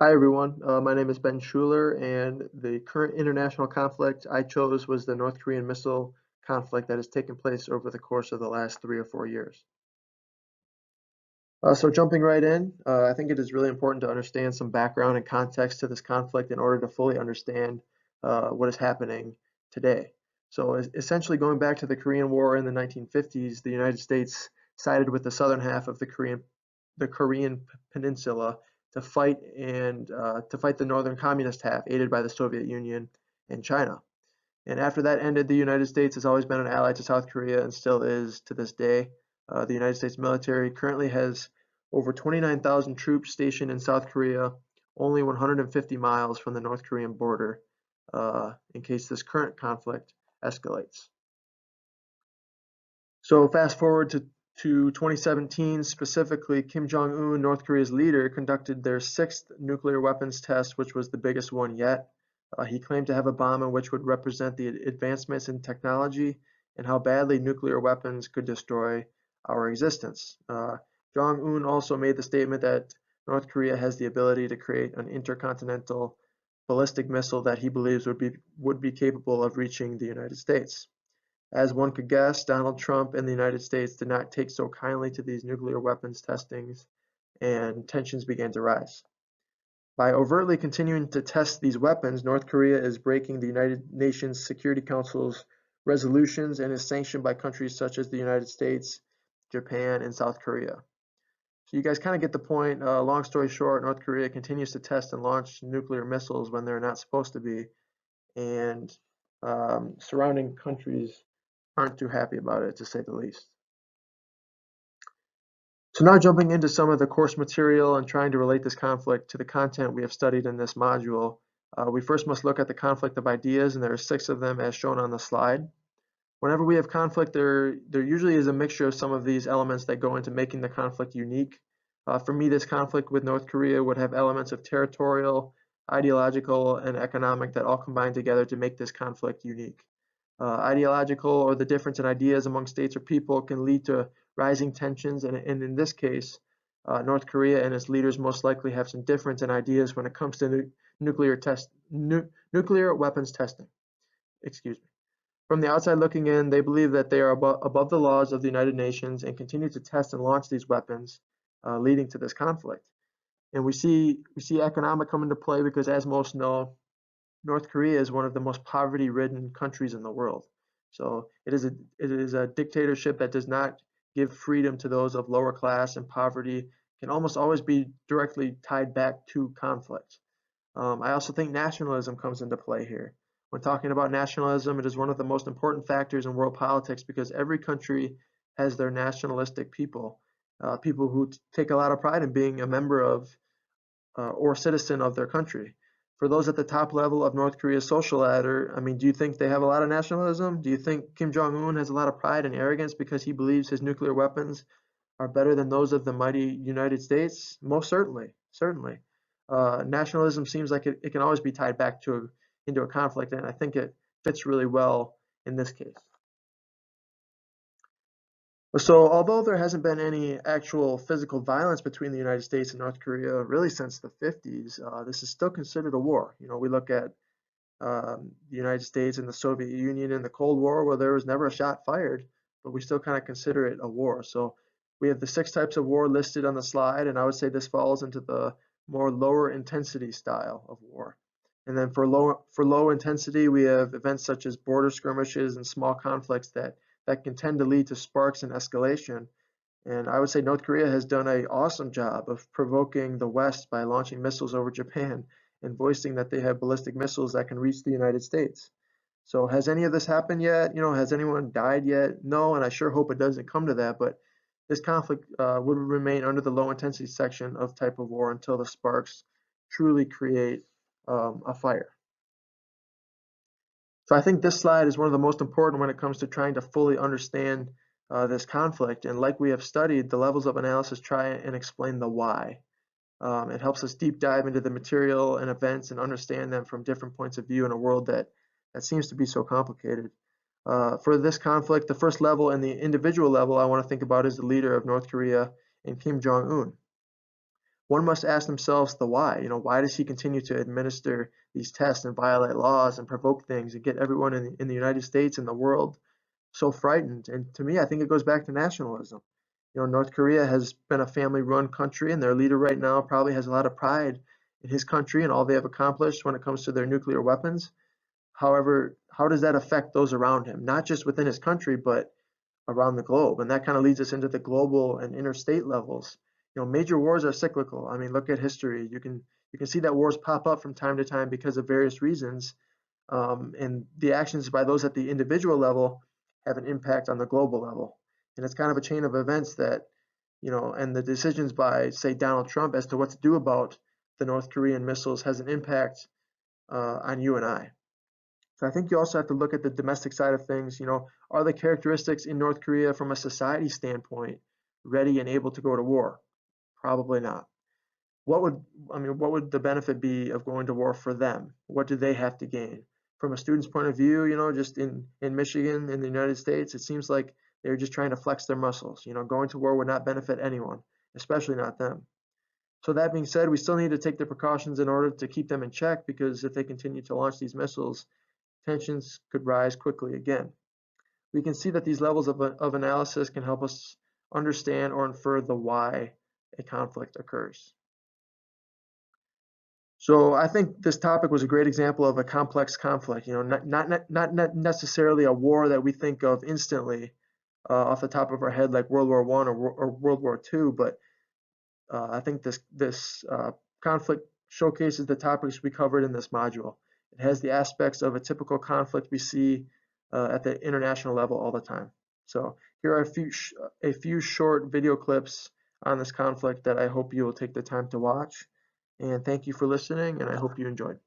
Hi everyone, my name is Ben Schuler, and the current international conflict I chose was the North Korean missile conflict that has taken place over the course of the last 3 or 4 years. So jumping right in, I think it is really important to understand some background and context to this conflict in order to fully understand what is happening today. So essentially going back to the Korean War in the 1950s, the United States sided with the southern half of the Korean Peninsula to fight the northern communist half, aided by the Soviet Union and China. And after that ended, the United States has always been an ally to South Korea and still is to this day. The United States military currently has over 29,000 troops stationed in South Korea, only 150 miles from the North Korean border, in case this current conflict escalates. So fast forward to 2017, specifically, Kim Jong-un, North Korea's leader, conducted their sixth nuclear weapons test, which was the biggest one yet. He claimed to have a bomb in which would represent the advancements in technology and how badly nuclear weapons could destroy our existence. Jong-un also made the statement that North Korea has the ability to create an intercontinental ballistic missile that he believes would be capable of reaching the United States. As one could guess, Donald Trump and the United States did not take so kindly to these nuclear weapons testings, and tensions began to rise. By overtly continuing to test these weapons, North Korea is breaking the United Nations Security Council's resolutions and is sanctioned by countries such as the United States, Japan, and South Korea. So you guys kind of get the point. Long story short, North Korea continues to test and launch nuclear missiles when they're not supposed to be, and surrounding countries aren't too happy about it, to say the least. So now jumping into some of the course material and trying to relate this conflict to the content we have studied in this module, we first must look at the conflict of ideas, and there are 6 of them as shown on the slide. Whenever we have conflict, there usually is a mixture of some of these elements that go into making the conflict unique. For me, this conflict with North Korea would have elements of territorial, ideological, and economic that all combine together to make this conflict unique. Ideological, or the difference in ideas among states or people, can lead to rising tensions, and in this case, North Korea and its leaders most likely have some difference in ideas when it comes to nuclear weapons testing. Excuse me. From the outside looking in, they believe that they are above the laws of the United Nations and continue to test and launch these weapons, leading to this conflict. And we see economic come into play because, as most know, North Korea is one of the most poverty-ridden countries in the world. So it is a dictatorship that does not give freedom to those of lower class, and poverty can almost always be directly tied back to conflict. I also think nationalism comes into play here. When talking about nationalism, it is one of the most important factors in world politics because every country has their nationalistic people, people who take a lot of pride in being a member of or citizen of their country. For those at the top level of North Korea's social ladder, I mean, do you think they have a lot of nationalism? Do you think Kim Jong-un has a lot of pride and arrogance because he believes his nuclear weapons are better than those of the mighty United States? Most certainly, certainly. Nationalism seems like it can always be tied back into a conflict, and I think it fits really well in this case. So although there hasn't been any actual physical violence between the United States and North Korea really since the 50s, this is still considered a war. You know, we look at the United States and the Soviet Union in the Cold War, where there was never a shot fired, but we still kind of consider it a war. So we have the 6 types of war listed on the slide, and I would say this falls into the more lower intensity style of war. And then for low intensity, we have events such as border skirmishes and small conflicts that can tend to lead to sparks and escalation. And I would say North Korea has done an awesome job of provoking the West by launching missiles over Japan and voicing that they have ballistic missiles that can reach the United States. So has any of this happened yet? You know, has anyone died yet? No, and I sure hope it doesn't come to that, but this conflict would remain under the low intensity section of type of war until the sparks truly create a fire. So I think this slide is one of the most important when it comes to trying to fully understand this conflict. And like we have studied, the levels of analysis try and explain the why. It helps us deep dive into the material and events and understand them from different points of view in a world that seems to be so complicated. For this conflict, the first level and the individual level I want to think about is the leader of North Korea and Kim Jong-un. One must ask themselves the why. Why does he continue to administer these tests and violate laws and provoke things and get everyone in the United States and the world so frightened? And to me, I think it goes back to nationalism. North Korea has been a family-run country, and their leader right now probably has a lot of pride in his country and all they have accomplished when it comes to their nuclear weapons. However, how does that affect those around him? Not just within his country, but around the globe. And that kind of leads us into the global and interstate levels. Major wars are cyclical. I mean, look at history. You can see that wars pop up from time to time because of various reasons, and the actions by those at the individual level have an impact on the global level. And it's kind of a chain of events that, and the decisions by, say, Donald Trump as to what to do about the North Korean missiles has an impact on you and I. So I think you also have to look at the domestic side of things. Are the characteristics in North Korea from a society standpoint ready and able to go to war? Probably not. What would the benefit be of going to war for them? What do they have to gain? From a student's point of view, just in Michigan, in the United States, it seems like they're just trying to flex their muscles. Going to war would not benefit anyone, especially not them. So that being said, we still need to take the precautions in order to keep them in check, because if they continue to launch these missiles, tensions could rise quickly again. We can see that these levels of analysis can help us understand or infer the why a conflict occurs. So I think this topic was a great example of a complex conflict, not necessarily a war that we think of instantly off the top of our head like World War I or World War II, but I think this conflict showcases the topics we covered in this module. It has the aspects of a typical conflict we see at the international level all the time. So here are a few short video clips on this conflict that I hope you will take the time to watch. And thank you for listening, and I hope you enjoyed.